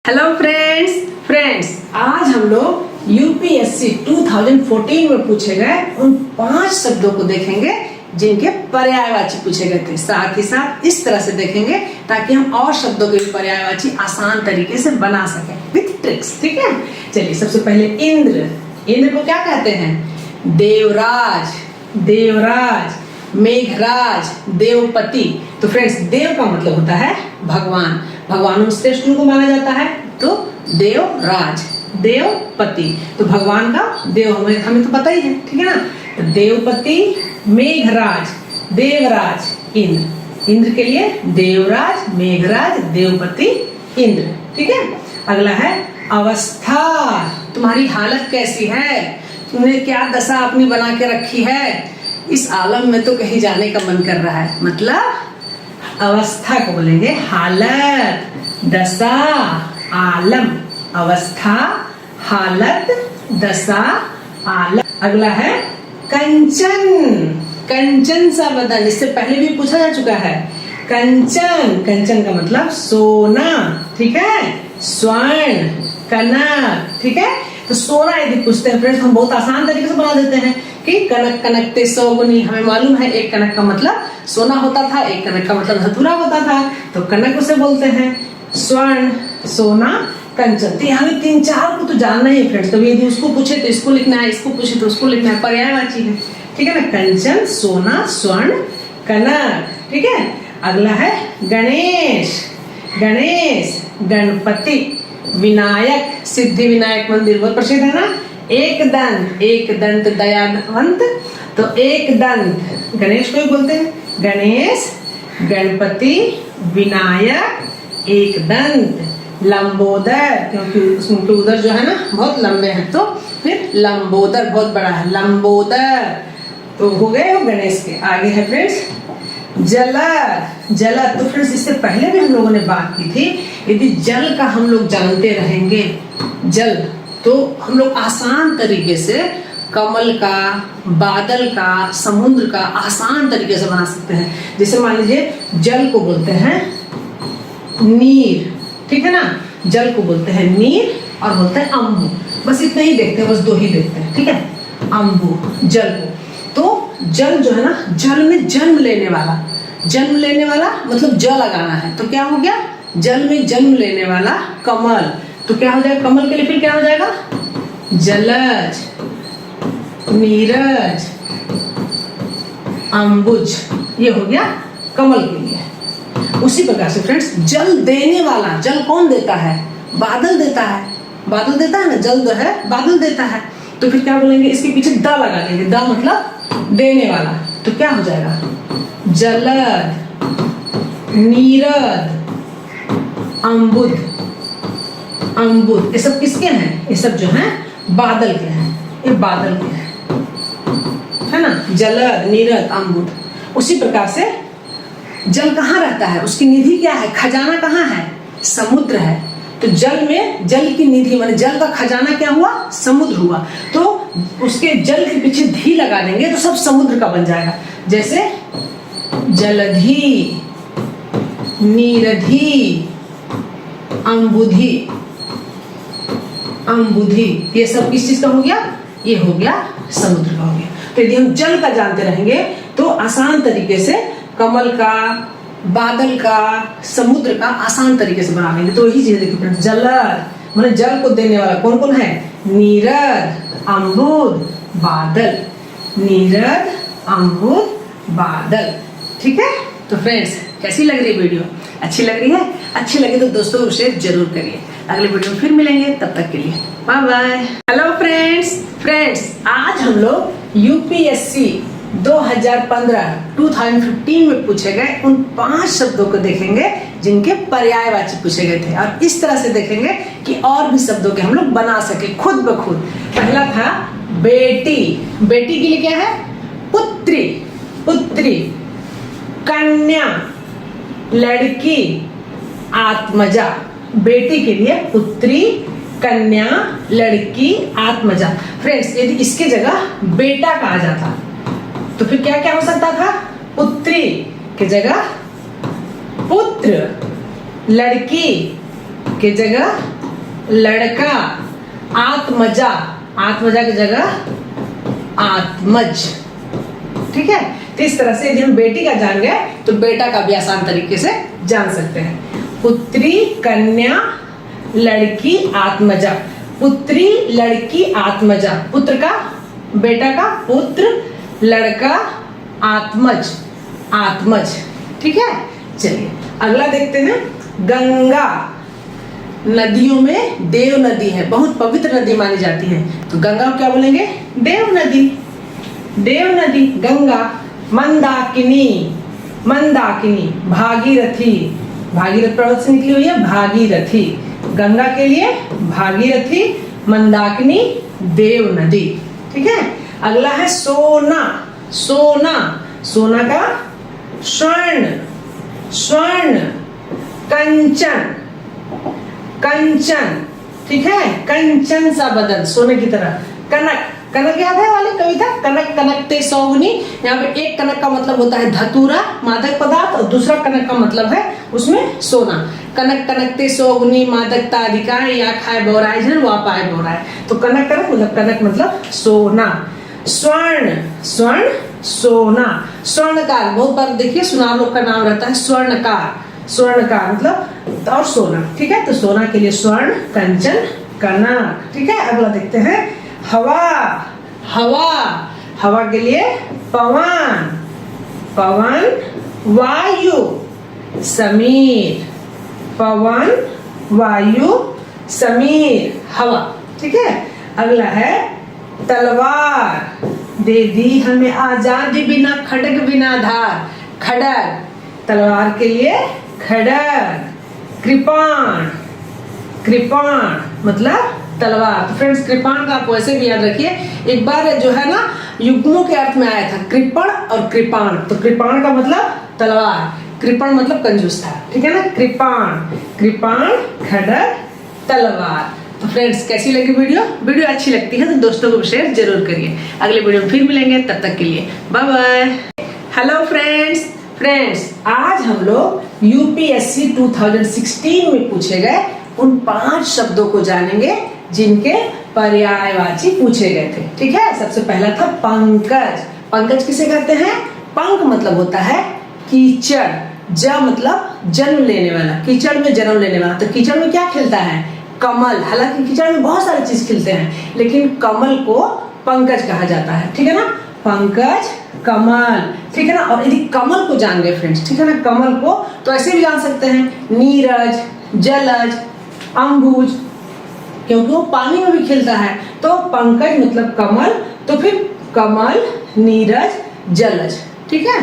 Hello friends आज हम लोग यूपीएससी 2014 में पूछे गए उन 5 शब्दों को देखेंगे जिनके पर्यायवाची पूछे गए थे। साथ ही साथ इस तरह से देखेंगे ताकि हम और शब्दों के पर्यायवाची आसान तरीके से बना सकें विथ ट्रिक्स। ठीक है, चलिए सबसे पहले इंद्र को क्या कहते हैं? देवराज, मेघराज, देवपति। तो फ्रेंड्स देव का मतलब होता है भगवान, भगवानों में श्रेष्ठ को माना जाता है। तो देवराज, देवपति, तो भगवान का देव हमें तो पता ही है, ठीक है ना। तो देवपति, मेघराज, देवराज, इंद्र के लिए देवराज, मेघराज, देवपति, इंद्र। ठीक है, अगला है अवस्था। तुम्हारी हालत कैसी है? तुमने क्या दशा अपनी बना के रखी है? इस आलम में तो कहीं जाने का मन कर रहा है, मतलब अवस्था को बोलेंगे हालत, दशा, आलम। अवस्था, हालत, दशा, आलम। अगला है कंचन सा बदन। इससे पहले भी पूछा जा चुका है। कंचन का मतलब सोना, ठीक है, स्वर्ण, कनक। ठीक है, तो सोना यदि पूछते हैं फ्रेंड्स हम बहुत आसान तरीके से बना देते हैं कि कनकते सौगुनी। हमें मालूम है एक कनक का मतलब सोना होता था, एक कनक का मतलब धतूरा होता था, तो कनक उसे बोलते हैं। स्वर्ण, सोना, कंचन। तो हमें 3-4 को तो जानना ही फ्रेंड्स। तो यदि उसको पूछे तो इसको लिखना है, इसको पूछे तो उसको लिखना है, पर्यायवाची है। ठीक है ना, कंचन, सोना, स्वर्ण, कनक। ठीक है, अगला है गणेश, गणपति, विनायक, सिद्धि विनायक मंदिर बहुत प्रसिद्ध है ना। एक दंत दयावंत, तो एक दंत गणेश को ही बोलते हैं। गणेश, गणपति, विनायक, एक दंत, लंबोदर, क्योंकि उसके उदर जो है ना बहुत लंबे हैं, तो फिर लंबोदर बहुत बड़ा है, लंबोदर। तो हो गए हो गणेश के। आगे है फ्रेंड्स जलर। तो फ्रेंड्स इससे पहले भी हम लोगों ने बात की थी, यदि जल का हम लोग जानते रहेंगे जल, तो हम लोग आसान तरीके से कमल का, बादल का, समुद्र का आसान तरीके से बना सकते हैं। जैसे मान लीजिए जल को बोलते हैं नीर, ठीक है ना, जल को बोलते हैं नीर और बोलते हैं अम्बु। बस इतना ही देखते हैं, बस 2 ही देखते हैं, ठीक है, अम्बु, जल को। तो जल जो है ना, जल में जन्म लेने वाला मतलब जल लगाना है, तो क्या हो गया? जल में जन्म लेने वाला कमल। तो क्या हो जाएगा कमल के लिए? फिर क्या हो जाएगा? जलज, नीरज, अम्बुज। ये हो गया कमल के लिए। उसी प्रकार से फ्रेंड्स जल देने वाला, जल कौन देता है? बादल देता है, बादल देता है ना, जल जो है बादल देता है। तो फिर क्या बोलेंगे? इसके पीछे द लगा देंगे, द मतलब देने वाला। तो क्या हो जाएगा? जलद, नीरद, अम्बुद। ये सब किसके हैं? ये सब जो हैं बादल के हैं, ये बादल के हैं, है ना, जलद, नीरद, अम्बुद। उसी प्रकार से जल कहाँ रहता है? उसकी निधि क्या है? खजाना कहाँ है? समुद्र है। तो जल में जल की निधि माने जल का खजाना क्या हुआ? समुद्र हुआ। तो उसके जल के पीछे धी लगा देंगे तो सब समुद्र का बन जाएगा। जैसे जलधि, नीरधि, अम्बुधि, ये सब किस चीज का हो गया? ये हो गया समुद्र का हो गया। तो यदि हम जल का जानते रहेंगे तो आसान तरीके से कमल का, बादल का, समुद्र का आसान तरीके से बना लेंगे। तो यही चीज देखिए फ्रेंड्स, जलद माने जल को देने वाला कौन कौन है? नीरद, अम्बुद, बादल। नीरद, अम्बुद, बादल। ठीक है, तो फ्रेंड्स कैसी लग रही है वीडियो? अच्छी लग रही है? अच्छी लगी तो दोस्तों को शेयर जरूर करिए। अगले वीडियो में फिर मिलेंगे, तब तक के लिए बाय बाय। हेलो फ्रेंड्स आज हम लोग यूपीएससी 2015 में पूछे गए उन 5 शब्दों को देखेंगे जिनके पर्यायवाची पूछे गए थे, और इस तरह से देखेंगे कि और भी शब्दों के हम लोग बना सके खुद ब खुद। पहला था बेटी, बेटी के लिए क्या है? पुत्री, कन्या, लड़की, आत्मजा। बेटी के लिए पुत्री, कन्या, लड़की, आत्मजा। फ्रेंड्स यदि इसके जगह बेटा कहा जाता तो फिर क्या क्या हो सकता था? पुत्री के जगह पुत्र, लड़की के जगह लड़का, आत्मजा, आत्मजा की जगह आत्मज। ठीक है, तो इस तरह से यदि हम बेटी का जान गए तो बेटा का भी आसान तरीके से जान सकते हैं। पुत्री, कन्या, लड़की, आत्मजा। पुत्री, लड़की, आत्मजा। पुत्र का, बेटा का पुत्र, लड़का, आत्मज, आत्मज। ठीक है, चलिए अगला देखते हैं। गंगा, नदियों में देव नदी है, बहुत पवित्र नदी मानी जाती है, तो गंगा को क्या बोलेंगे? देव नदी, देव नदी गंगा। मंदाकिनी, मंदाकिनी, भागीरथी, भागीरथ पर्वत से निकली हुई है भागीरथी, गंगा के लिए भागीरथी, मंदाकिनी, देव नदी। ठीक है, अगला है सोना, सोना, सोना का स्वर्ण, स्वर्ण, कंचन, कंचन। ठीक है, कंचन सा बदन, सोने की तरह। कनक, कनक याद है वाली कविता, कनक कनकते सौगुनी। यहाँ पे एक कनक का मतलब होता है धतूरा, मादक पदार्थ, और दूसरा कनक का मतलब है उसमें सोना। कनक कनकते सौगुनी मादकता अधिकार, या खाए बोराए जन वा पाए बोराए। तो कनक कनक मतलब कनक मतलब सोना। स्वर्ण, स्वर्ण, सोना। स्वर्णकार, बहुत बार देखिए सुनार लोग का नाम रहता है स्वर्णकार, स्वर्णकार मतलब और सोना। ठीक है, तो सोना के लिए स्वर्ण, कंचन, कनक। ठीक है, अगला देखते हैं। हवा, हवा, हवा के लिए पवन, पवन, वायु, समीर, पवन, वायु, समीर, हवा। ठीक है, अगला है तलवार। दे दी हमें आजादी बिना खड़ग बिना धार, खड़ग, तलवार के लिए खड़ग। कृपाण, कृपाण मतलब तलवार। तो फ्रेंड्स कृपाण का आप वैसे भी याद रखिए, एक बार जो है ना युग्मों के अर्थ में आया था कृपण और कृपाण। तो कृपाण का मतलब तलवार, कृपण मतलब कंजूस था। ठीक है ना, कृपाण, कृपाण, खड़ग, तलवार। तो फ्रेंड्स कैसी लगी वीडियो? वीडियो अच्छी लगती है तो दोस्तों को शेयर जरूर करिए। अगले वीडियो में फिर मिलेंगे, तब तक के लिए bye bye. Hello friends, friends आज हम लोग यूपीएससी 2016 में पूछे गए उन 5 शब्दों को जानेंगे जिनके पर्यायवाची पूछे गए थे। ठीक है, सबसे पहला था पंकज। पंकज किसे कहते हैं? पंक मतलब होता है कीचड़, ज मतलब जन्म लेने वाला, कीचड़ में जन्म लेने वाला। तो कीचड़ में क्या खिलता है? कमल। हालांकि कीचड़ में बहुत सारी चीज खिलते हैं, लेकिन कमल को पंकज कहा जाता है। ठीक है ना, पंकज, कमल। ठीक है ना, और यदि कमल को जान गए फ्रेंड्स, ठीक है ना, कमल को तो ऐसे भी जान सकते हैं नीरज, जलज, अंबुज, क्योंकि वो पानी में भी खिलता है। तो पंकज मतलब कमल, तो फिर कमल, नीरज, जलज। ठीक है,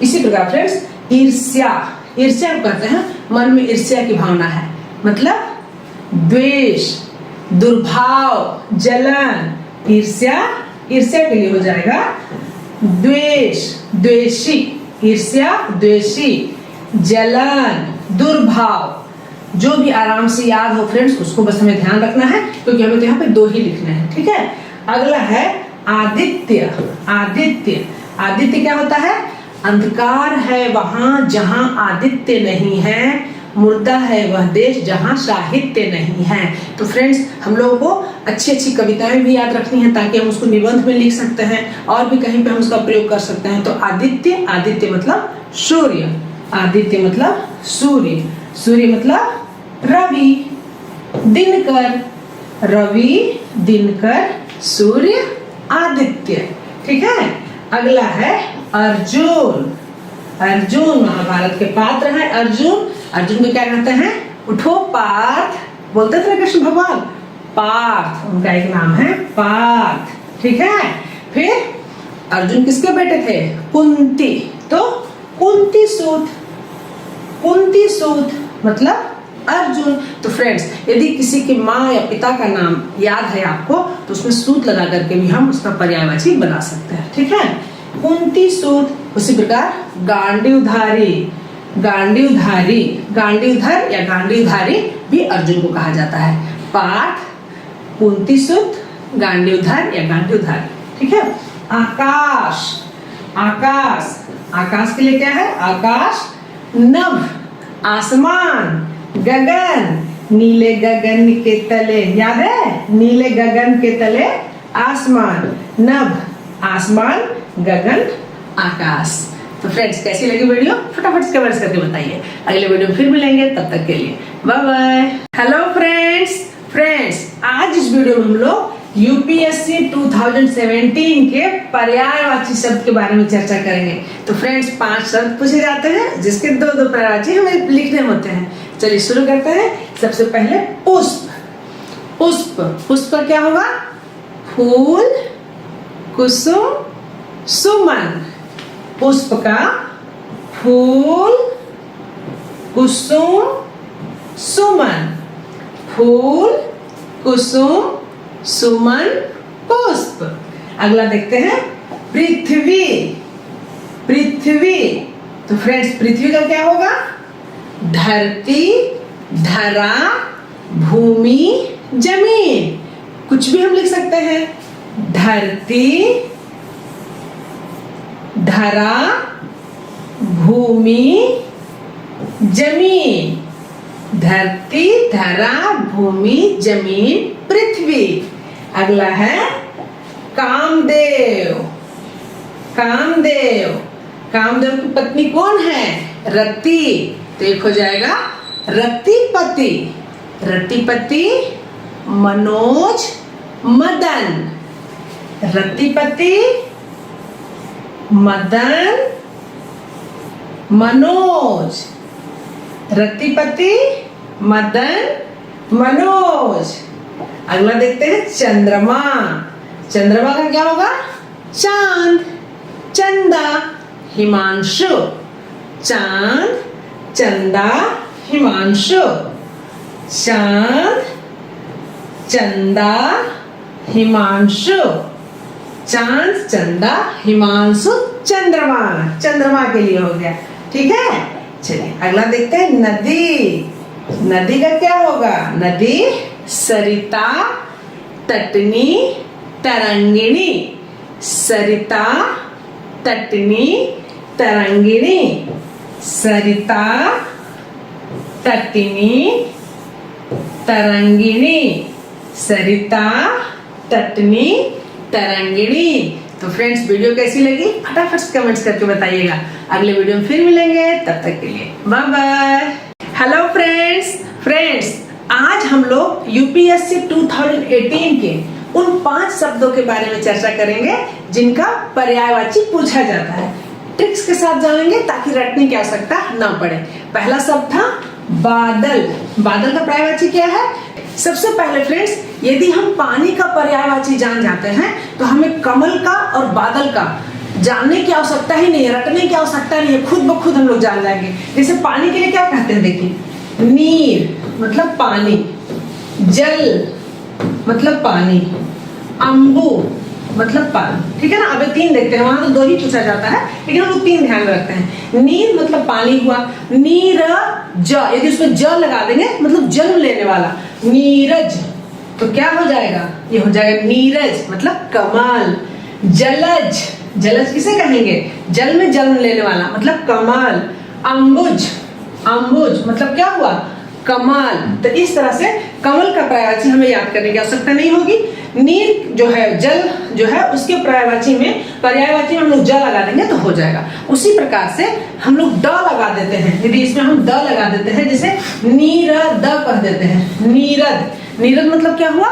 इसी प्रकार फ्रेंड्स ईर्ष्या, ईर्ष्या को कहते हैं मन में ईर्ष्या की भावना है, मतलब द्वेष, दुर्भाव, जलन। ईर्ष्या, ईर्ष्या के लिए हो जाएगा द्वेष, द्वेषी, ईर्ष्या, द्वेषी, जलन, दुर्भाव। जो भी आराम से याद हो फ्रेंड्स उसको बस हमें ध्यान रखना है, क्योंकि हमें तो यहाँ पे 2 ही लिखने हैं। ठीक है, अगला है आदित्य। आदित्य, आदित्य क्या होता है? अंधकार है वहां जहां आदित्य नहीं है, मुर्दा है वह देश जहां साहित्य नहीं है। तो फ्रेंड्स हम लोगों को अच्छी अच्छी कविताएं भी याद रखनी है ताकि हम उसको निबंध में लिख सकते हैं और भी कहीं पे हम उसका प्रयोग कर सकते हैं। तो आदित्य, आदित्य मतलब सूर्य, आदित्य मतलब सूर्य, सूर्य मतलब रवि, दिनकर, रवि, दिनकर, सूर्य, आदित्य। ठीक है, अगला है अर्जुन। अर्जुन महाभारत के पात्र हैं अर्जुन। अर्जुन को क्या कहते हैं? उठो पार्थ, बोलते थे कृष्ण भगवान, पार्थ उनका एक नाम है, पार्थ। ठीक है, फिर अर्जुन किसके बेटे थे? कुंती, तो कुंती सूत, कुंती सूत मतलब अर्जुन। तो फ्रेंड्स यदि किसी की माँ या पिता का नाम याद है आपको तो उसमें सूत लगा करके भी हम उसका पर्यायवाची बना सकते हैं। ठीक है, कुंती सूत। उसी प्रकार गांडीवधारी, गांडीवधारी, गांडीवधर या गांडीवधारी भी अर्जुन को कहा जाता है। पार्थ, कुंती सूत, गांडीवधर या गांडीवधारी। ठीक है, आकाश, आकाश, आकाश के लिए क्या है? आकाश, नभ, आसमान, गगन, नीले गगन के तले, याद है, नीले गगन के तले आसमान, नभ आसमान, गगन आकाश। तो फ्रेंड्स कैसी लगी वीडियो, फटाफट से कमेंट्स करके बताइए। अगले वीडियो में फिर मिलेंगे, तब तक के लिए बाय बाय। हेलो फ्रेंड्स आज इस वीडियो में हम लोग यूपीएससी 2017 के पर्यायवाची शब्द के बारे में चर्चा करेंगे। तो फ्रेंड्स 5 शब्द पूछे जाते हैं जिसके 2-2 पर्यायवाची हमें लिखने होते हैं। चलिए शुरू करते हैं। सबसे पहले पुष्प। पुष्प का क्या होगा? फूल, कुसुम, सुमन। पुष्प का फूल, कुसुम, सुमन। फूल, कुसुम, सुमन, पुष्प। अगला देखते हैं पृथ्वी। तो फ्रेंड्स पृथ्वी का क्या होगा? धरती, धरा, भूमि, जमीन। कुछ भी हम लिख सकते हैं। धरती, धरा, भूमि, जमीन। धरती, धरा, भूमि, जमीन, पृथ्वी। अगला है कामदेव। कामदेव की पत्नी कौन है? रति। तो एक हो जाएगा रतिपति। रतिपति, मनोज, मदन। रतिपति, मदन, मनोज। रतिपति, मदन, मनोज। अगला देखते हैं चंद्रमा। चंद्रमा का क्या होगा? चांद, चंदा, हिमांशु। चांद, चंदा, हिमांशु। चांद, चंदा, हिमांशु। चांद, चंदा, हिमांशु, चंद्रमा के लिए हो गया। ठीक है, चलिए अगला देखते हैं नदी का क्या होगा? नदी सरिता, तटनी, तरंगिणी। सरिता, तटनी, तरंगिणी। सरिता, तटनी, तरंगिणी। सरिता, तटनी, तरंगिणी। तो फ्रेंड्स वीडियो कैसी लगी फटाफट से कमेंट्स करके बताइएगा। अगले वीडियो में फिर मिलेंगे, तब तक के लिए बाय बाय। हेलो फ्रेंड्स आज हम लोग यूपीएससी 2018 के उन 5 शब्दों के बारे में चर्चा करेंगे जिनका पर्यायवाची पूछा जाता है। ट्रिक्स के साथ जानेंगे ताकि रटने की आवश्यकता न पड़े। पहला शब्द था बादल। बादल का पर्यायवाची क्या है? सबसे पहले फ्रेंड्स यदि हम पानी का पर्यायवाची जान जाते हैं तो हमें कमल का और बादल का जानने की आवश्यकता ही नहीं है, रटने की आवश्यकता नहीं है, खुद ब खुद हम लोग जान जाएंगे। जैसे पानी के लिए क्या कहते हैं, देखिए, नीर मतलब पानी, जल मतलब पानी, अम्बु मतलब पानी। ठीक है ना। अब 3 देखते हैं, वहां तो 2 ही पूछा जाता है लेकिन हम लोग 3 ध्यान में रखते हैं। नीर मतलब पानी हुआ, नीरज यदि उसमें ज लगा देंगे मतलब जन्म लेने वाला, नीरज। तो क्या हो जाएगा? ये हो जाएगा नीरज मतलब कमल। जलज किसे कहेंगे? जल में जन्म लेने वाला मतलब कमल। अम्बुज मतलब क्या हुआ? कमल। तो इस तरह से कमल का पर्यायवाची हमें याद करने की आवश्यकता नहीं होगी। नीर जो है, जल जो है, उसके पर्यायवाची में हम लोग ज लगा देंगे तो हो जाएगा। उसी प्रकार से हम लोग ड लगा देते हैं। यदि इसमें हम द लगा देते हैं, जैसे नीरद कह देते हैं, नीरद मतलब क्या हुआ?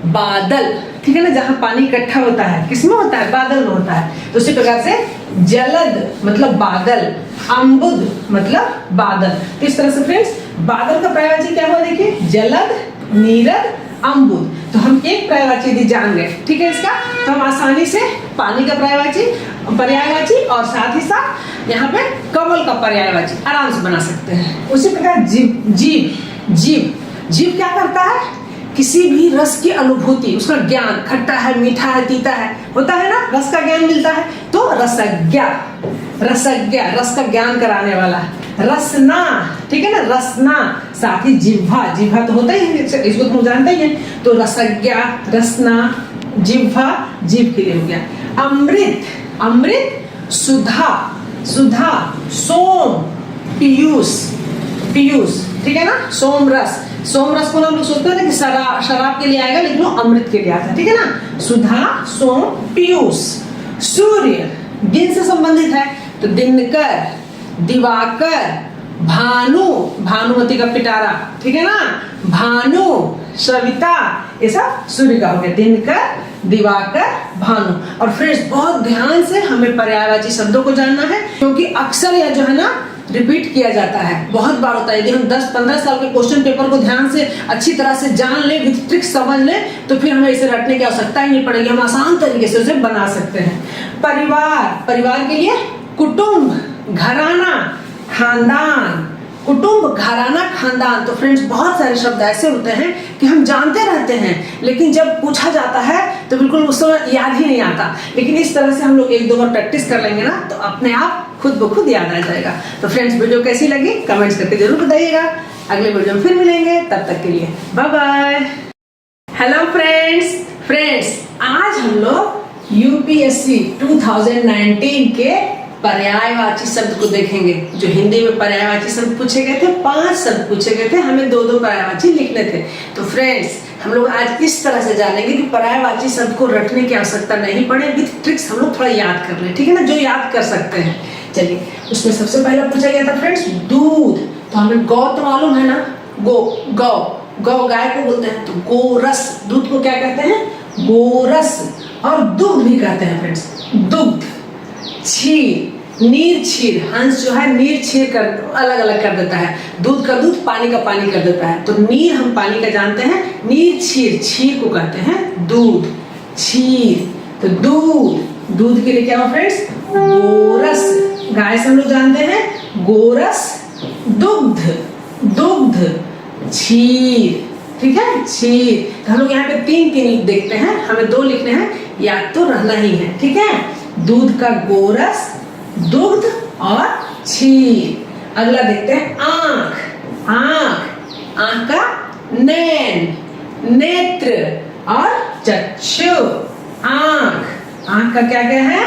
बादल। ठीक है ना। जहाँ पानी इकट्ठा होता है किसमें होता है? बादल में होता है। तो उसी प्रकार से जलद मतलब बादल, अम्बुद मतलब बादल। तो इस तरह से फ्रेंड्स बादल का पर्यायवाची क्या हुआ? देखिए, जलद, नीरद, अम्बुद। तो हम एक पर्यायवाची यदि जान गए, ठीक है, इसका तो हम आसानी से पानी का पर्यायवाची और साथ ही साथ यहाँ पे कमल का पर्यायवाची आराम से बना सकते हैं। उसी प्रकार जीव क्या करता है? किसी भी रस की अनुभूति, उसका ज्ञान, खट्टा है, मीठा है, तीता है, होता है ना, रस का ज्ञान मिलता है। तो रसज्ञ रस का ज्ञान कराने वाला। रसना, ठीक है ना, रसना। साथ ही जिह्वा तो होता ही है, इसको तुम जानते ही हैं। तो रसज्ञ, रसना, जिह्वा, जीभ के लिए हो गया। अमृत, सुधा, सोम, पीयूष। पीयूष, ठीक है ना। सोमरस, सोमरस को हम लोग सोचते हैं ना कि शराब के लिए आएगा, लेकिन वो अमृत के लिए आता है, ठीक है ना। सुधा, सोम, पीयूष। सूर्य दिन से संबंधित है, तो दिनकर, दिवाकर, भानु, भानुमति का पिटारा, ठीक है ना। भानु, सविता, ये सब सूर्य का हो गया। दिनकर, दिवाकर, भानु। और फ्रेंड्स बहुत ध्यान से हमें पर्यायवाची शब्दों को जानना है, क्योंकि अक्सर यह जो है ना रिपीट किया जाता है, बहुत बार होता है। यदि हम 10-15 साल के क्वेश्चन पेपर को ध्यान से अच्छी तरह से जान ले, विथ ट्रिक्स समझ ले, तो फिर हमें इसे रटने की आवश्यकता ही नहीं पड़ेगी, हम आसान तरीके से उसे बना सकते हैं। परिवार, परिवार के लिए कुटुंब, घराना, खानदान। कुटुंब, घराना, खानदान। तो फ्रेंड्स बहुत सारे शब्द ऐसे होते हैं कि हम जानते रहते हैं, लेकिन जब पूछा जाता है तो बिल्कुल उस समय याद ही नहीं आता। लेकिन इस तरह से हम लोग 1-2 बार प्रैक्टिस कर लेंगे ना, तो अपने आप खुद ब खुद याद आ जाएगा। तो फ्रेंड्स वीडियो कैसी लगी कमेंट्स करके जरूर बताइएगा। अगले वीडियो में फिर मिलेंगे, तब तक के लिए बाय बाय। हेलो फ्रेंड्स आज हम लोग यूपीएससी 2019 के पर्यायवाची शब्द को देखेंगे। जो हिंदी में पर्यायवाची शब्द पूछे गए थे, 5 शब्द पूछे गए थे, हमें 2-2 पर्यायवाची लिखने थे। तो फ्रेंड्स हम लोग आज इस तरह से जानेंगे कि पर्यायवाची शब्द को रटने की आवश्यकता नहीं पड़े, विथ ट्रिक्स हम लोग थोड़ा याद कर लें, ठीक है ना, जो याद कर सकते हैं। चलिए, उसमें सबसे पहला पूछा गया था फ्रेंड्स दूध। तो हमें गौ तो मालूम है ना, गौ गाय को बोलते हैं, तो गोरस। दूध को क्या कहते हैं? गोरस। और दुग्ध भी कहते हैं फ्रेंड्स, दुग्ध। क्षीर, नीर क्षीर, हंस जो है नीर क्षीर कर अलग अलग कर देता है, दूध का दूध, पानी का पानी कर देता है। तो नीर हम पानी का जानते हैं, नीर क्षीर, क्षीर को कहते हैं दूध, क्षीर। तो दूध के लिए क्या हो फ्रेंड्स? गोरस। गाय से हम लोग जानते हैं गोरस, दुग्ध, क्षीर, ठीक है, क्षीर। तो हम लोग यहाँ पे 3 देखते हैं, हमें 2 लिखने हैं, याद तो रहना ही है, ठीक है। दूध का गोरस, दुग्ध और क्षीर। अगला देखते हैं आंख का नैन, नेत्र और चक्षु। आंख का क्या है?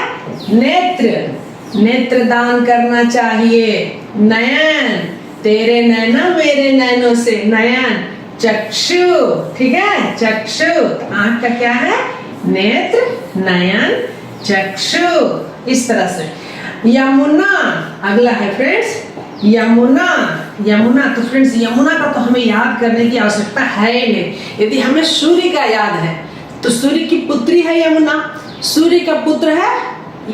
नेत्र दान करना चाहिए। नयन, तेरे नैना मेरे नैनों से, नयन। चक्षु, ठीक है, चक्षु। आंख का क्या है? नेत्र, नयन, चक्षु। इस तरह से। यमुना, अगला है फ्रेंड्स यमुना। तो फ्रेंड्स यमुना का तो हमें याद करने की आवश्यकता है ही नहीं। यदि हमें सूर्य का याद है, तो सूर्य की पुत्री है यमुना, सूर्य का पुत्र है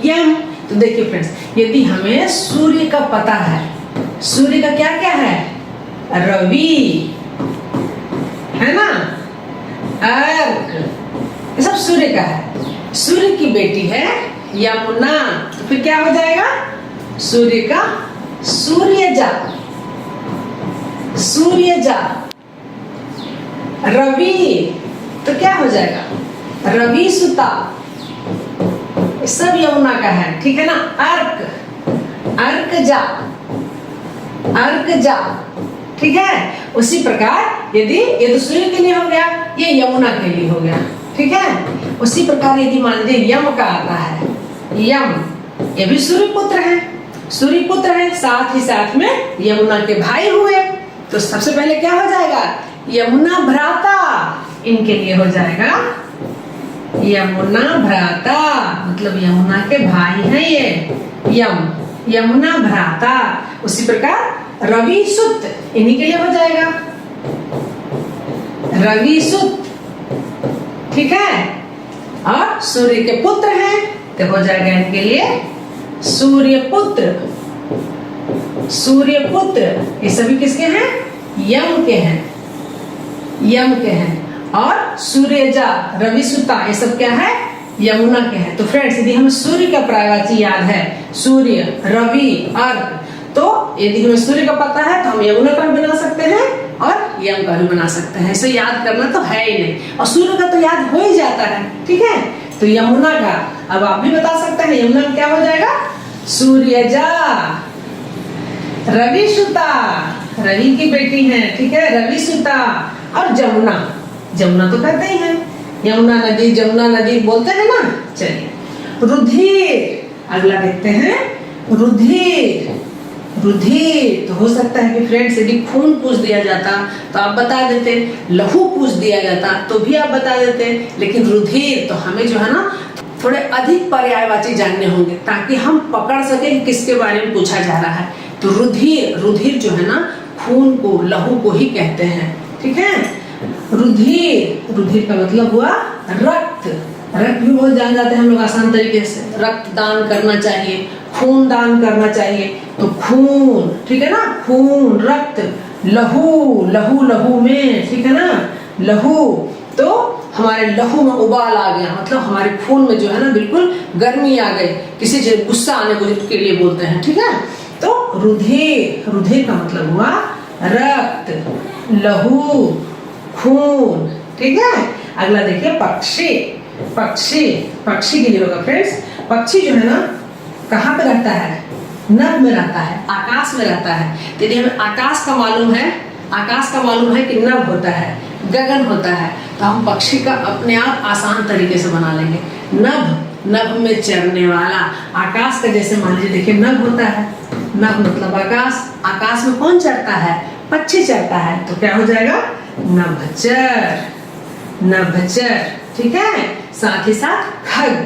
यम। तो देखिए फ्रेंड्स, यदि हमें सूर्य का पता है, सूर्य का क्या क्या है? रवि है ना, अर्क, ये सब सूर्य का है। सूर्य की बेटी है यमुना, तो फिर क्या हो जाएगा? सूर्य का सूर्यजा, रवि, तो क्या हो जाएगा? रवि सुता। सब यमुना का है, ठीक है ना। अर्कजा, ठीक है। उसी प्रकार यदि ये तो सूर्य के लिए हो गया, ये यमुना के लिए हो गया, ठीक है। उसी प्रकार यदि मान लीजिए यम का आता है, यम, ये भी सूर्य पुत्र है, साथ ही साथ में यमुना के भाई हुए। तो सबसे पहले क्या हो जाएगा? यमुना भ्राता, इनके लिए हो जाएगा यमुना भ्राता, मतलब यमुना के भाई हैं ये, यमुना भ्राता। उसी प्रकार रवि सुत, इन्हीं के लिए हो जाएगा रवि सुत, ठीक है। और सूर्य के पुत्र हैं, तो हो जाएगा इनके लिए सूर्यपुत्र। ये सभी किसके हैं? यम के हैं। और सूर्यजा, रवि सुता, ये सब क्या है? यमुना के हैं। तो फ्रेंड्स यदि हमें सूर्य का पर्यायवाची याद है, सूर्य, रवि, अर्क, तो यदि हमें सूर्य का पता है तो हम यमुना का भी बना सकते हैं और यम का भी बना सकते हैं। इसे याद करना तो है ही नहीं, और सूर्य का तो याद हो ही जाता है, ठीक है। तो यमुना का अब आप भी बता सकते हैं, यमुना का क्या हो जाएगा? सूर्यजा, रवि सुता, रवि की बेटी है, ठीक है, रवि सुता। और जमुना तो कहते ही हैं, यमुना नदी बोलते हैं ना। चलिए, रुधिर, अगला देखते हैं, रुधिर, तो हो सकता है कि फ्रेंड्स यदि खून पूछ दिया जाता तो आप बता देते, लहू पूछ दिया जाता तो भी आप बता देते, लेकिन रुधिर तो हमें जो है ना थोड़े अधिक पर्यायवाची जानने होंगे ताकि हम पकड़ सके कि किसके बारे में पूछा जा रहा है। तो रुधिर, रुधिर जो है ना खून को, लहू को ही कहते हैं, ठीक है। रुधिर, रुधिर का मतलब हुआ रक्त। रक्त भी बहुत जान जाते हैं हम लोग आसान तरीके से, रक्त दान करना चाहिए, खून दान करना चाहिए, तो खून, ठीक है ना, खून, रक्त, लहू, लहू, लहू में, ठीक है ना, लहू, तो हमारे लहू में उबाल आ गया, मतलब हमारे खून में जो है ना बिल्कुल गर्मी आ गई, किसी से गुस्सा आने को के लिए बोलते हैं, ठीक है। तो रुधिर, रुधिर का मतलब हुआ रक्त, लहू, खून, ठीक है। अगला देखिए पक्षी, पक्षी, पक्षी के लिए होगा फ्रेंड्स, पक्षी जो है ना कहाँ पे रहता है, नभ में रहता है, आकाश में रहता है। तो यदि हमें आकाश का मालूम है, आकाश का मालूम है कि नभ होता है, गगन होता है, तो हम पक्षी का अपने आप आसान तरीके से बना लेंगे। नभ, नभ में चरने वाला, आकाश का जैसे मान लीजिए देखिए नभ होता है, नभ मतलब आकाश, आकाश में कौन चढ़ता है, पक्षी चढ़ता है, तो क्या हो जाएगा नभचर, नभचर, ठीक है। साथ ही साथ खग,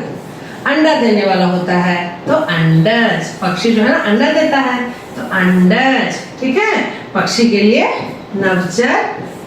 अंडा देने वाला होता है तो अंडज, पक्षी जो है ना अंडा देता है तो अंडज, ठीक है। पक्षी के लिए नभचर,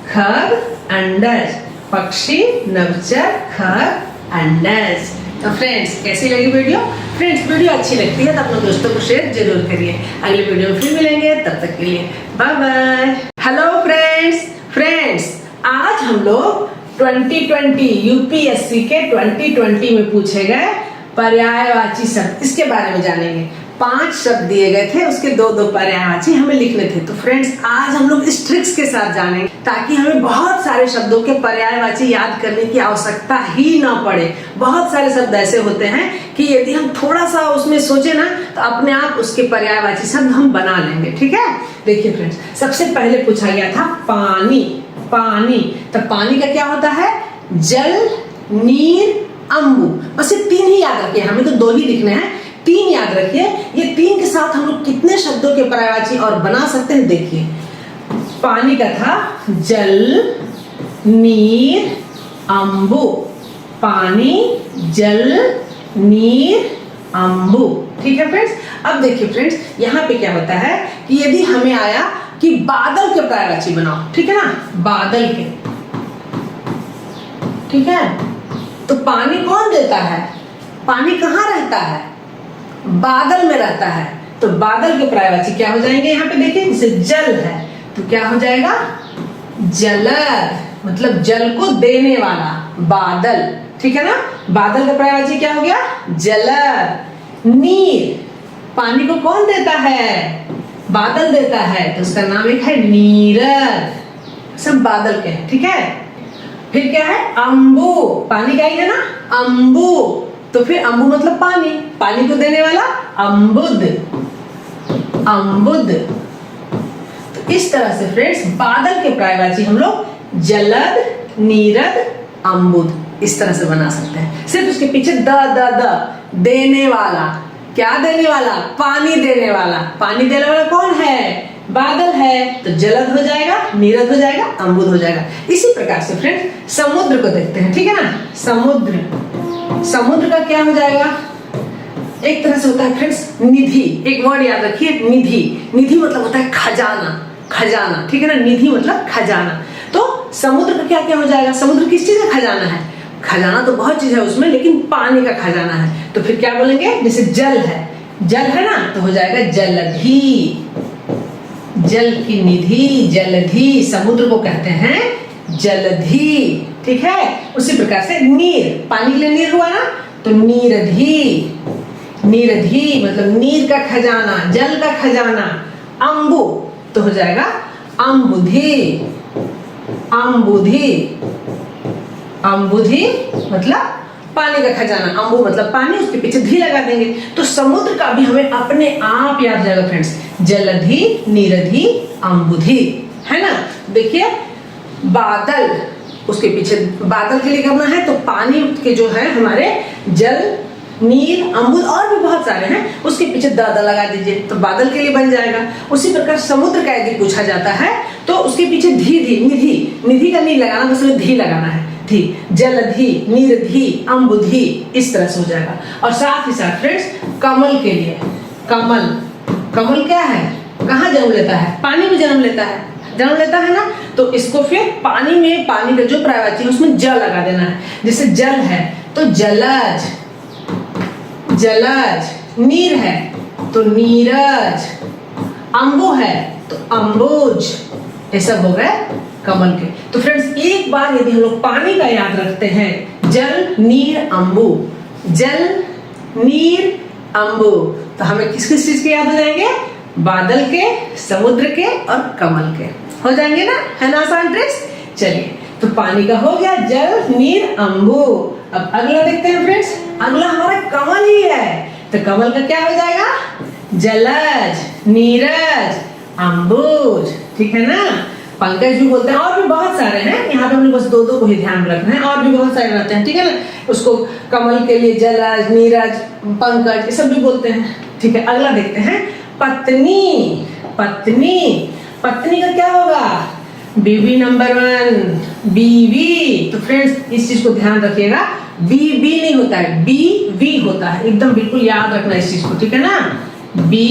खग, अंडज, पक्षी, नभचर, खग, अंडज। तो फ्रेंड्स कैसी लगी वीडियो? फ्रेंड्स वीडियो अच्छी लगती है तो अपने दोस्तों को शेयर जरूर करिए। अगले वीडियो में फिर मिलेंगे, तब तक के लिए bye bye. Hello friends, friends आज हम लोग 2020 यूपीएससी के 2020 में पूछे गए पर्यायवाची शब्द, इसके बारे में जानेंगे। 5 शब्द दिए गए थे, उसके 2-2 पर्यायवाची हमें लिखने थे। तो फ्रेंड्स आज हम लोग इस ट्रिक्स के साथ जानेंगे ताकि हमें बहुत सारे शब्दों के पर्यायवाची याद करने की आवश्यकता ही ना पड़े। बहुत सारे शब्द ऐसे होते हैं कि यदि हम थोड़ा सा उसमें सोचे ना तो अपने आप उसके पर्यायवाची शब्द हम बना लेंगे, ठीक है। देखिए फ्रेंड्स सबसे पहले पूछा गया था पानी, पानी, तो पानी का क्या होता है, जल, नीर, अम्बु। बस ये 3 ही याद रखिए, हमें तो 2 ही लिखने हैं, 3 याद रखिए। ये 3 के साथ हम लोग कितने शब्दों के पर्यायवाची और बना सकते हैं देखिए। पानी का था जल, नीर, अम्बु, पानी, जल, नीर, अम्बु, ठीक है फ्रेंड्स। अब देखिए फ्रेंड्स यहाँ पे क्या होता है कि यदि हमें आया कि बादल के पर्यायवाची बनाओ, ठीक है ना, बादल के, ठीक है। तो पानी कौन देता है, पानी कहाँ रहता है, बादल में रहता है, तो बादल के पर्यायवाची क्या हो जाएंगे यहाँ पे देखिए, जैसे जल है तो क्या हो जाएगा जलद, मतलब जल को देने वाला, बादल, ठीक है ना। बादल का पर्यायवाची क्या हो गया जलद। नीर, पानी को कौन देता है, बादल देता है, तो उसका नाम एक है नीरद, सब बादल के हैं, ठीक है। फिर क्या है अम्बु, पानी का ही है ना अम्बु, तो फिर अम्बु मतलब पानी, पानी को देने वाला अम्बुद, अम्बुद। तो इस तरह से फ्रेंड्स बादल के पर्यायवाची हम लोग जलद, नीरद, अम्बुद इस तरह से बना सकते हैं। सिर्फ उसके पीछे द देने वाला, क्या देने वाला, पानी देने वाला, पानी देने वाला कौन है, बादल है, तो जलद हो जाएगा, नीरद हो जाएगा, अम्बुद हो जाएगा। इसी प्रकार से फ्रेंड्स समुद्र को देखते हैं, ठीक है ना। समुद्र, समुद्र का क्या हो जाएगा, एक तरह से होता है फ्रेंड्स निधि, एक वर्ड याद रखिए निधि, निधि मतलब होता है खजाना, खजाना, ठीक है ना, निधि मतलब खजाना। तो समुद्र का क्या क्या हो जाएगा, समुद्र किस चीज का खजाना है, खजाना तो बहुत चीज है उसमें, लेकिन पानी का खजाना है, तो फिर क्या बोलेंगे, जैसे जल है, जल है ना, तो हो जाएगा जलधि, जल की निधि, जलधि, समुद्र को कहते हैं जलधि, ठीक है। उसी प्रकार से नीर, पानी के लिए नीर हुआ ना, तो नीरधि, नीरधि मतलब नीर का खजाना, जल का खजाना। अम्बु तो हो जाएगा अम्बुधि, अम्बुधि, अम्बुधि मतलब पानी का खजाना, अम्बु मतलब पानी, उसके पीछे धी लगा देंगे। तो समुद्र का भी हमें अपने आप याद जाएगा फ्रेंड्स, जलधि, नीरधि, अम्बुधि, है ना। देखिए बादल, उसके पीछे बादल के लिए करना है तो पानी के जो है हमारे जल, नीर, अम्बुद और भी बहुत सारे हैं, उसके पीछे द लगा दीजिए तो बादल के लिए बन जाएगा। उसी प्रकार समुद्र का यदि पूछा जाता है तो उसके पीछे धी धी निधि, निधि का नी लगाना बस धी लगाना है, धी, जलधि, नीरधि, अम्बुधि, इस तरह से हो जाएगा। और साथ ही साथ फ्रेंड्स कमल के लिए, कमल, कमल क्या है, कहाँ जन्म लेता है, पानी में जन्म लेता है, जन्म लेता है ना, तो इसको फिर पानी में, पानी का जो पर्यायवाची है उसमें ज लगा देना है। जैसे जल है तो जलज, जलज, नीर है तो नीरज, अम्बु है तो अम्बुज, ये सब हो गए कमल के। तो फ्रेंड्स एक बार यदि हम लोग पानी का याद रखते हैं, जल नीर अम्बु, जल नीर अम्बु, तो हमें किस किस चीज के याद हो जाएंगे, बादल के, समुद्र के और कमल के हो जाएंगे ना, है ना आसान ट्रिक्स। चलिए तो पानी का हो गया जल नीर अम्बु। अब अगला देखते हैं फ्रेंड्स, अगला हमारा कमल ही है, तो कमल का क्या हो जाएगा, जलज, नीरज, अम्बुज, ठीक है ना। पंकज भी बोलते हैं, और भी बहुत सारे हैं, यहाँ पे हमने बस दो दो को ही ध्यान रखना है, और भी बहुत सारे रहते हैं, ठीक है ना। उसको कमल के लिए जलज, नीरज, पंकज ये सब भी बोलते हैं, ठीक है। अगला देखते हैं पत्नी, पत्नी, पत्नी का क्या होगा, बीवी नंबर 1, बीवी। तो फ्रेंड्स इस चीज को ध्यान रखिएगा, बी बी नहीं होता है, बी वी होता है, एकदम बिल्कुल याद रखना इस चीज को, ठीक है ना। बी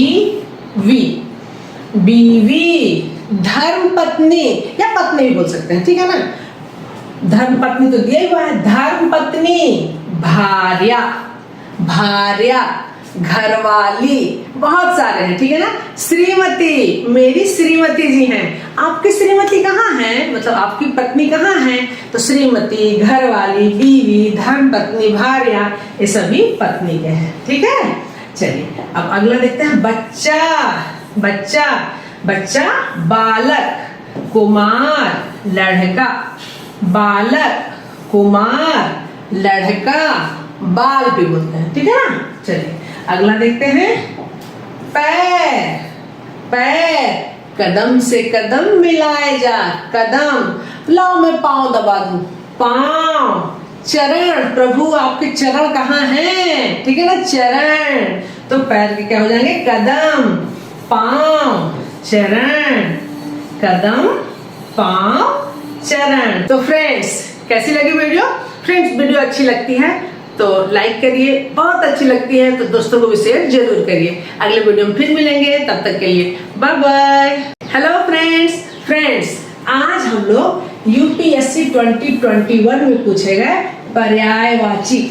वी, बीवी, धर्म पत्नी या पत्नी भी बोल सकते हैं, ठीक है ना। धर्म पत्नी तो दिया हुआ है, धर्म पत्नी, भार्या, भार्या, घरवाली, बहुत सारे हैं, ठीक है ना। श्रीमती, मेरी श्रीमती जी हैं, आपकी श्रीमती कहाँ है, मतलब आपकी पत्नी कहाँ है, तो श्रीमती, घरवाली, बीवी, धर्म पत्नी, भार्या, ये सभी पत्नी के हैं, ठीक है। चलिए अब अगला देखते हैं बच्चा, बच्चा, बच्चा, बालक, कुमार, लड़का, बालक, कुमार, लड़का, बाल भी बोलते हैं, ठीक है ना। चलिए अगला देखते हैं पैर, पैर, कदम से कदम मिलाए जा, कदम, लाओ मैं पांव दबा दूं, पांव, चरण, प्रभु आपके चरण कहाँ हैं, ठीक है ना, चरण, तो पैर के क्या हो जाएंगे, कदम, पांव, चरण, कदम, पांव, चरण। तो फ्रेंड्स कैसी लगी वीडियो, फ्रेंड्स वीडियो अच्छी लगती है तो लाइक करिए, बहुत अच्छी लगती है तो दोस्तों को भी शेयर जरूर करिए। अगले वीडियो में फिर मिलेंगे, तब तक के लिए bye bye. Hello friends, friends आज हम लोग यूपीएससी 2021 में पूछे गए पर्यायवाची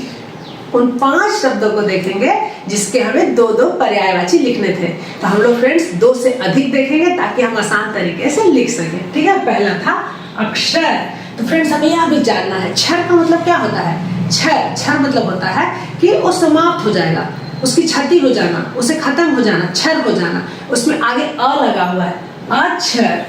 उन 5 शब्दों को देखेंगे जिसके हमें 2-2 पर्यायवाची लिखने थे। तो हम लोग फ्रेंड्स 2 से अधिक देखेंगे ताकि हम आसान तरीके से लिख सकें, ठीक है। पहला था अक्षर, तो फ्रेंड्स हमें यह भी जानना है क्षर का मतलब क्या होता है। क्षर, क्षर मतलब होता है कि वो समाप्त हो जाएगा, उसकी क्षति हो जाना, उसे खत्म हो जाना, क्षर हो जाना, उसमें आगे अ लगा हुआ है, अक्षर।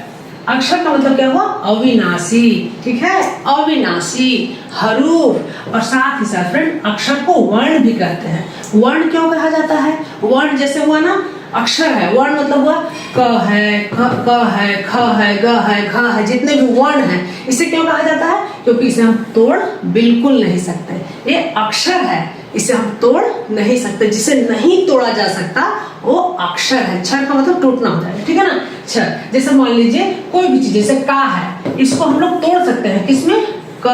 अक्षर का मतलब क्या हुआ, अविनाशी, ठीक है, अविनाशी, हरूफ। और साथ ही साथ फ्रेंड अक्षर को वर्ण भी कहते हैं। वर्ण क्यों कहा जाता है, वर्ण जैसे हुआ ना, अक्षर है, वर्ण मतलब हुआ क है, क है, ख है, ग है, घ है, जितने भी वर्ण हैं इसे क्यों कहा जाता है, क्योंकि इसे हम तोड़ बिल्कुल नहीं सकते, ये अक्षर है, इसे हम तोड़ नहीं सकते, जिसे नहीं तोड़ा जा सकता वो अक्षर है। क्षर का मतलब टूटना होता है, ठीक है ना। क्षर जैसे मान लीजिए कोई भी चीज, जैसे का है, इसको हम लोग तोड़ सकते हैं किसमें, क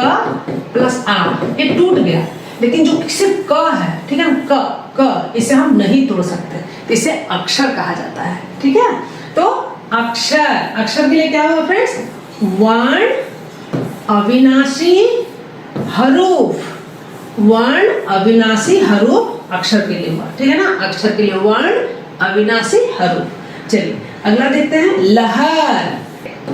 प्लस आ, ये टूट गया, लेकिन जो सिर्फ क है, ठीक है ना, क, इसे हम नहीं तोड़ सकते, इसे अक्षर कहा जाता है, ठीक है। तो अक्षर, अक्षर के लिए क्या होगा फ्रेंड्स, वर्ण, अविनाशी, हरूफ, वर्ण, अविनाशी, हरूफ अक्षर के लिए हुआ, ठीक है ना। अक्षर के लिए वर्ण, अविनाशी, हरूफ। चलिए अगला देखते हैं लहर,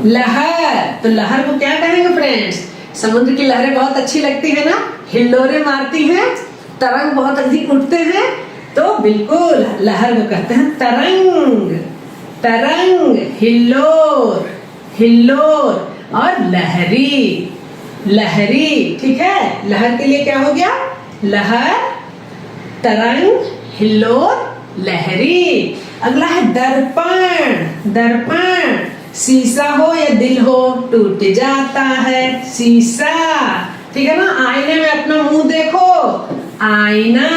लहर, तो लहर को क्या कहेंगे फ्रेंड्स, समुद्र की लहरें बहुत अच्छी लगती है ना, हिल्लोरे मारती हैं, तरंग बहुत अधिक उठते हैं, तो बिल्कुल लहर को कहते हैं तरंग, तरंग, हिल्लोर, हिल्लोर और लहरी, लहरी, ठीक है। लहर के लिए क्या हो गया, लहर, तरंग, हिल्लोर, लहरी। अगला है दर्पण, दर्पण, शीशा हो या दिल हो टूट जाता है, शीशा, ठीक है ना। आईने में अपना मुंह देखो, आईना,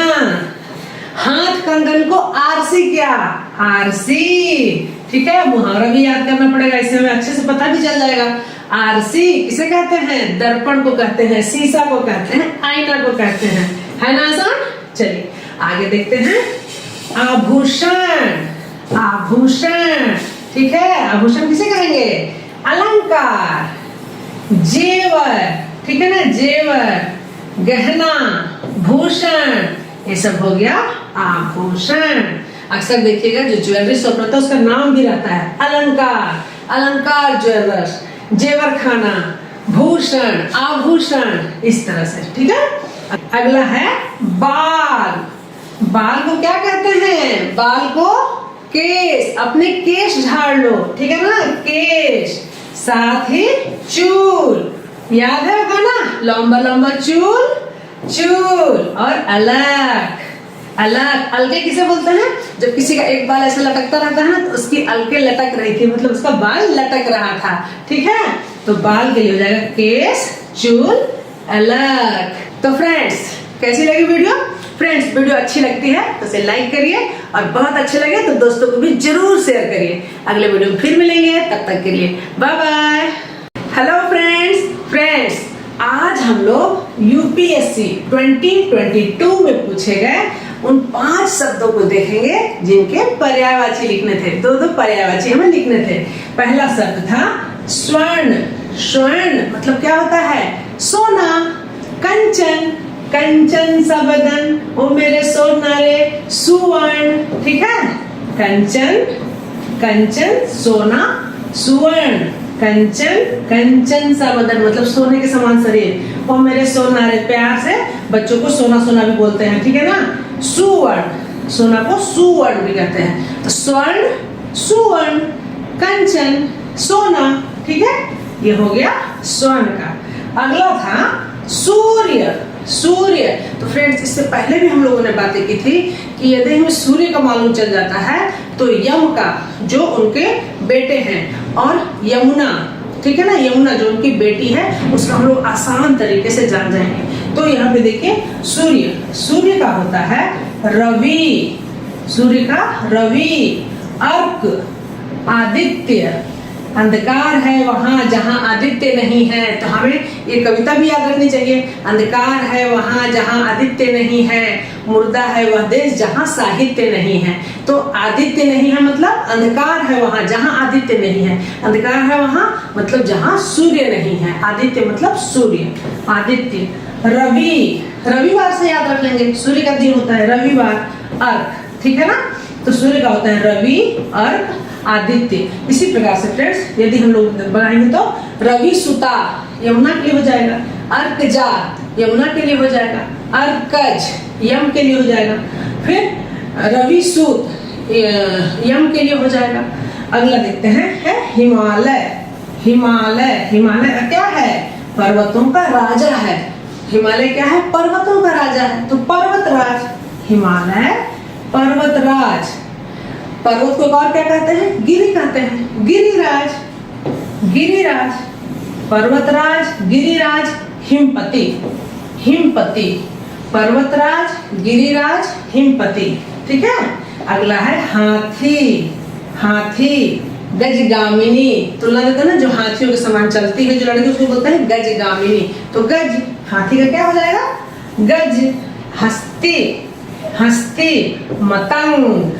हाथ कंगन को आरसी क्या, आरसी। ठीक है, मुहावरा भी याद करना पड़ेगा, इससे हमें अच्छे से पता भी चल जाएगा। आरसी किसे कहते हैं, दर्पण को कहते हैं, शीशा को कहते हैं, आईना को कहते हैं, है ना आसान। चलिए आगे देखते हैं। आभूषण, आभूषण, ठीक है, आभूषण किसे कहेंगे, अलंकार। जेवर, ठीक है ना, जेवर, गहना, भूषण, ये सब हो गया आभूषण। अक्सर देखिएगा जो ज्वेलरी शॉप रहता है उसका नाम भी रहता है अलंकार, अलंकार ज्वेलर्स, जेवर खाना, भूषण, आभूषण, इस तरह से। ठीक है, अगला है बाल। बाल को क्या कहते हैं, बाल को केश, अपने केश झाड़ लो, ठीक है ना, केश। साथ ही चूल, याद है होगा ना, लंबा लंबा चूल, चूल। और अलग, अलग, अलगे किसे बोलते हैं, जब किसी का एक बाल ऐसे लटकता रहता है ना तो उसकी अलगे लटक रही थी, मतलब उसका बाल लटक रहा था। ठीक है, तो बाल के लिए हो जाएगा केश, चूल, अलग। तो फ्रेंड्स कैसी लगी वीडियो, फ्रेंड्स वीडियो अच्छी लगती है तो इसे लाइक करिए और बहुत अच्छे लगे तो दोस्तों को भी जरूर शेयर करिए। अगले वीडियो में फिर मिलेंगे, तब तक के लिए bye bye. Hello friends, friends आज हम लोग यूपीएससी 2022 में पूछे गए उन 5 शब्दों को देखेंगे जिनके पर्यायवाची लिखने थे। दो पर्यायवाची हमें लिखने थे। पहला शब्द था स्वर्ण, स्वर्ण मतलब क्या होता है, सोना। कंचन, कंचन सा बदन, ओ मेरे सोनारे सुवर्ण, ठीक है, कंचन, कंचन सोना, सुवर्ण, कंचन, कंचन सा बदन मतलब सोने के समान शरीर, ओ मेरे सोनारे, प्यार से बच्चों को सोना सोना भी बोलते हैं, ठीक है ना। सुवर्ण, सोना को सुवर्ण भी कहते हैं। तो स्वर्ण, सुवर्ण, कंचन, सोना, ठीक है, ये हो गया स्वर्ण का। अगला था सूर्य, सूर्य। तो फ्रेंड्स इससे पहले भी हम लोगों ने बातें की थी कि यदि हमें सूर्य का मालूम चल जाता है तो यम का जो उनके बेटे हैं और यमुना, ठीक है ना, यमुना जो उनकी बेटी है उसका हम लोग आसान तरीके से जान जाएंगे। तो यहाँ पे देखिए सूर्य, सूर्य का होता है रवि, सूर्य का रवि। अर्क, आदित्य, अंधकार है वहां जहां आदित्य नहीं है। तो हमें ये कविता भी याद रखनी चाहिए। अंधकार है वहां जहां आदित्य नहीं है, मुर्दा है वह देश जहां साहित्य नहीं है। तो आदित्य नहीं है मतलब अंधकार है वहां जहां आदित्य नहीं है, अंधकार है वहां मतलब जहां सूर्य नहीं है। आदित्य मतलब सूर्य, आदित्य। रवि, रविवार से याद रख लेंगे, सूर्य का दिन होता है रविवार। अर्क, ठीक है ना, तो सूर्य का होता है रवि, अर्क, आदित्य। इसी प्रकार से फ्रेंड्स यदि हम लोग बनाएंगे तो रवि सुता यमुना के लिए हो जाएगा, अर्कजा यमुना के लिए हो जाएगा, अर्कज यम के लिए हो जाएगा, फिर रवि सूत यम के लिए हो जाएगा। अगला देखते हैं है हिमालय। हिमालय, हिमालय क्या है, पर्वतों का राजा है। हिमालय क्या है, पर्वतों का राजा है, तो पर्वतराज। हिमालय पर्वतराज। पर्वत को और क्या कहते हैं, गिरि कहते हैं, गिरिराज, गिरिराज। पर्वतराज, गिरिराज, हिमपति, हिमपति। पर्वतराज, गिरिराज, हिमपति, ठीक है। अगला है हाथी, हाथी, गजगामिनी। तुलना देते हैं ना, जो हाथियों के समान चलती है जो लड़की उसको बोलते हैं गजगामिनी। तो गज हाथी का क्या हो जाएगा, गज। हस्ती, हस्ती, मतंग,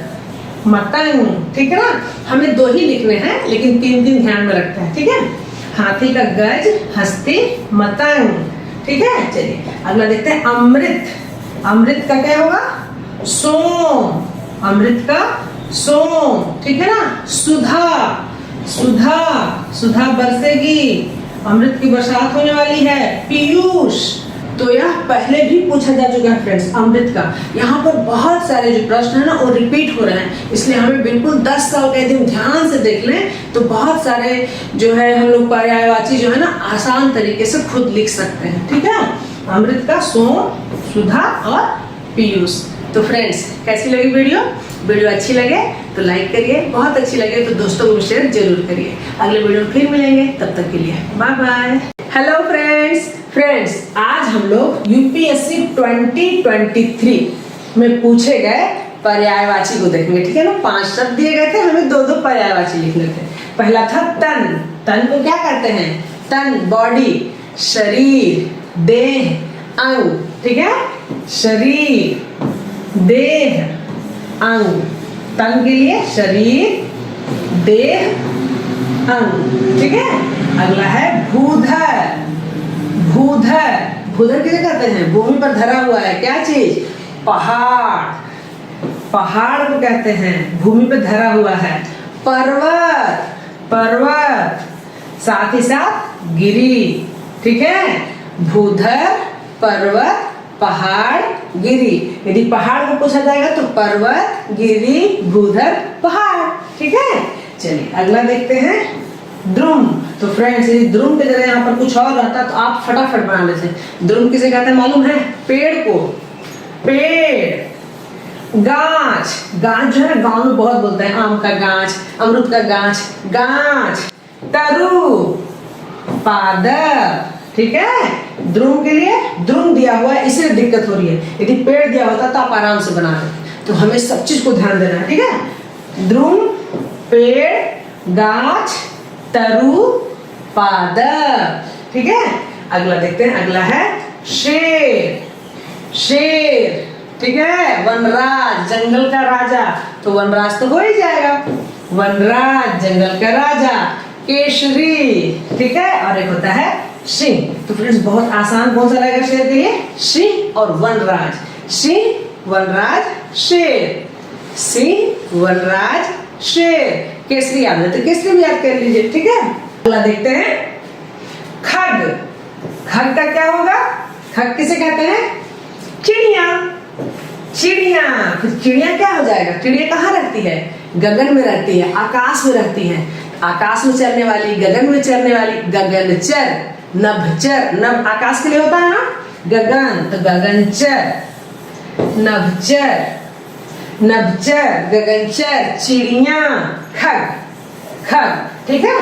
मतंग, ठीक है ना। हमें 2 ही लिखने हैं लेकिन 3 ध्यान में रखते हैं, ठीक है। हाथी का गज, हस्ती, मतंग, ठीक है। चलिए अगला देखते हैं अमृत। अमृत का क्या होगा, सोम, अमृत का सोम, ठीक है ना। सुधा, सुधा, सुधा बरसेगी, अमृत की बरसात होने वाली है। पीयूष, तो यह पहले भी पूछा जा चुका है फ्रेंड्स अमृत का। यहाँ पर बहुत सारे जो प्रश्न है ना वो रिपीट हो रहे हैं, इसलिए हमें बिल्कुल 10 साल का दिन ध्यान से देख लें तो बहुत सारे जो है हम लोग पर्यायवाची जो है ना आसान तरीके से खुद लिख सकते हैं, ठीक है। अमृत का सोम, सुधा और पीयूष। तो फ्रेंड्स कैसी लगी वीडियो, वीडियो अच्छी लगे तो लाइक करिए, बहुत अच्छी लगे तो दोस्तों को शेयर जरूर करिए। अगले वीडियो में फिर मिलेंगे, तब तक के लिए bye bye. Hello friends, friends आज हम लोग यूपीएससी 2023 में पूछे गए पर्यायवाची को देखेंगे। ठीक है ना, 5 शब्द दिए गए थे, हमें 2-2 पर्यायवाची लिखने थे। पहला था तन। तन को क्या कहते हैं? तन बॉडी, शरीर, देह, अंग। ठीक है, शरीर, देह, अंग। तन के लिए शरीर, देह, अंग। ठीक है, अगला है भूधर। भूधर, भूधर किसे कहते हैं? भूमि पर धरा हुआ है क्या चीज? पहाड़। पहाड़ को कहते हैं, भूमि पर धरा हुआ है। पर्वत, पर्वत, साथ ही साथ गिरी। ठीक है, भूधर, पर्वत, पहाड़, गिरी। यदि पहाड़ को पूछा जाएगा तो पर्वत, गिरी, भूधर, पहाड़। ठीक है, चलिए अगला देखते हैं द्रुम। तो फ्रेंड्स, यदि द्रुम की जगह यहाँ पर कुछ और रहता तो आप फटाफट बना लेते। द्रुम किसे कहते हैं मालूम है? पेड़ को। पेड़। गाछ, गाछ जो है गांव में बहुत बोलते हैं, आम का गाछ, अमरूद का गाछ, गाछ। तरु, पादप। ठीक है, द्रुम के लिए द्रुम दिया हुआ है इसलिए दिक्कत हो रही है। यदि पेड़ दिया होता तो आप आराम से बना लेते। तो हमें सब चीज को ध्यान देना है। ठीक है, द्रुम, पेड़, गाछ, तरु, पादप। ठीक है, अगला देखते हैं। अगला है शेर। शेर, ठीक है, वनराज, जंगल का राजा। तो वनराज तो हो ही जाएगा, वनराज, जंगल का राजा। केशरी, ठीक है, और एक होता है सिंह। तो फ्रेंड्स, बहुत आसान कौन सा रहेगा शेर के लिए? सिंह और वनराज। सिंह, वनराज, शेर। सिंह, वनराज, शेर। केसरी याद है तो केसरी भी याद कर लीजिए। ठीक है, अगला देखते हैं खग। खग का क्या होगा? खग किसे कहते हैं? चिड़िया। चिड़िया, फिर चिड़िया क्या हो जाएगा? चिड़िया कहाँ रहती है? गगन में रहती है, आकाश में रहती है। आकाश में चलने वाली, गगन में चलने वाली, गगनचर। नभचर, नभ आकाश के लिए होता है ना, गगन, तो गगनचर। नभचर, नभचर, गगनचर, चिड़िया, खग। खग, ठीक है,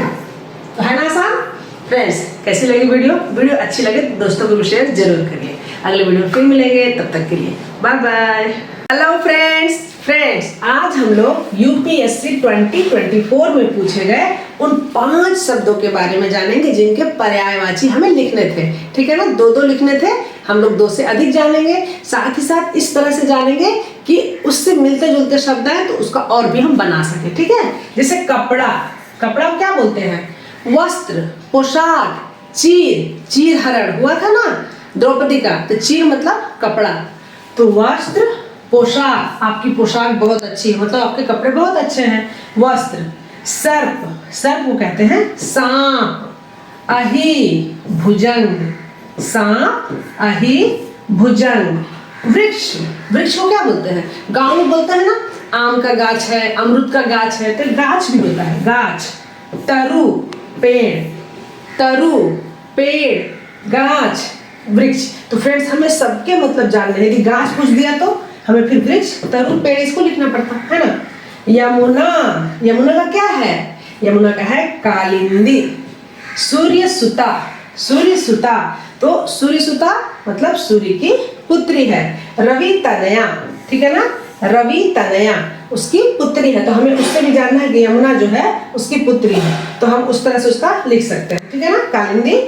तो है ना आसान। फ्रेंड्स, कैसी लगी वीडियो? वीडियो अच्छी लगे तो दोस्तों को शेयर जरूर करिए। अगले वीडियो में फिर मिलेंगे, तब तक के लिए बाय बाय। हेलो फ्रेंड्स, आज हम लोग यूपीएससी 2024 में पूछे गए उन 5 शब्दों के बारे में जानेंगे जिनके पर्यायवाची हमें लिखने थे। ठीक है ना, 2-2 लिखने थे, हम लोग 2 से अधिक जानेंगे। साथ ही साथ इस तरह से जानेंगे कि उससे मिलते जुलते शब्द हैं तो उसका और भी हम बना सके। ठीक है, जैसे कपड़ा। कपड़ा क्या बोलते हैं? वस्त्र, पोशाक, चीर। चीर हरण हुआ था ना द्रौपदी का, तो चीर मतलब कपड़ा। तो वस्त्र, पोशाक, आपकी पोशाक बहुत अच्छी है, मतलब आपके कपड़े बहुत अच्छे हैं। वस्त्र। सर्प, सर्प को कहते हैं सांप। अहि, भुजंग। सांप, अहि, भुजंग। वृक्ष, वृक्ष को क्या बोलते हैं? गांव में बोलते हैं ना, आम का गाछ है, अमरूद का गाछ है, तो गाछ भी होता है, गाछ। तरु, पेड़। तरु, पेड़, गाछ, वृक्ष। तो फ्रेंड्स, हमें सबके मतलब जानने हैं। यदि गाछ पूछ दिया तो हमें फिर वृक्ष, तरु, पेड़ इसको लिखना पड़ता है ना। यमुना, यमुना का क्या है? यमुना का है कालिंदी। सूर्य सुता, सूर्य सुता, तो सूर्य सुता मतलब सूर्य की पुत्री है। रवि तनया, ठीक है ना, रवि तनया उसकी पुत्री है, तो हमें उससे भी जानना है कि यमुना जो है उसकी पुत्री है, तो हम उस तरह से उसका लिख सकते हैं। ठीक है ना, कालिंदी,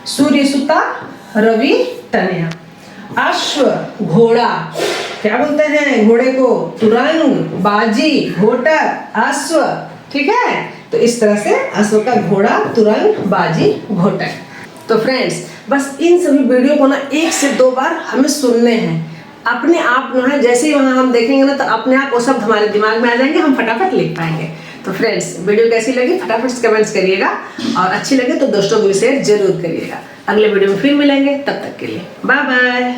सूर्य सुता, रवि तनया। अश्व, घोड़ा, क्या बोलते हैं घोड़े को? तुरंग, बाजी, घोटक, अश्व। ठीक है, तो इस तरह से अश्व का घोड़ा, तुरंग, बाजी, घोटक। तो फ्रेंड्स, बस इन सभी वीडियो को ना 1 से 2 बार हमें सुनने हैं। अपने आप जो है, जैसे ही वहाँ हम देखेंगे ना, तो अपने आप वो शब्द हमारे दिमाग में आ जाएंगे, हम फटाफट लिख पाएंगे। तो फ्रेंड्स, वीडियो कैसी लगी फटाफट कमेंट्स करिएगा, और अच्छी लगे तो दोस्तों को भी शेयर जरूर करिएगा। अगले वीडियो में फिर मिलेंगे, तब तक के लिए बाय बाय।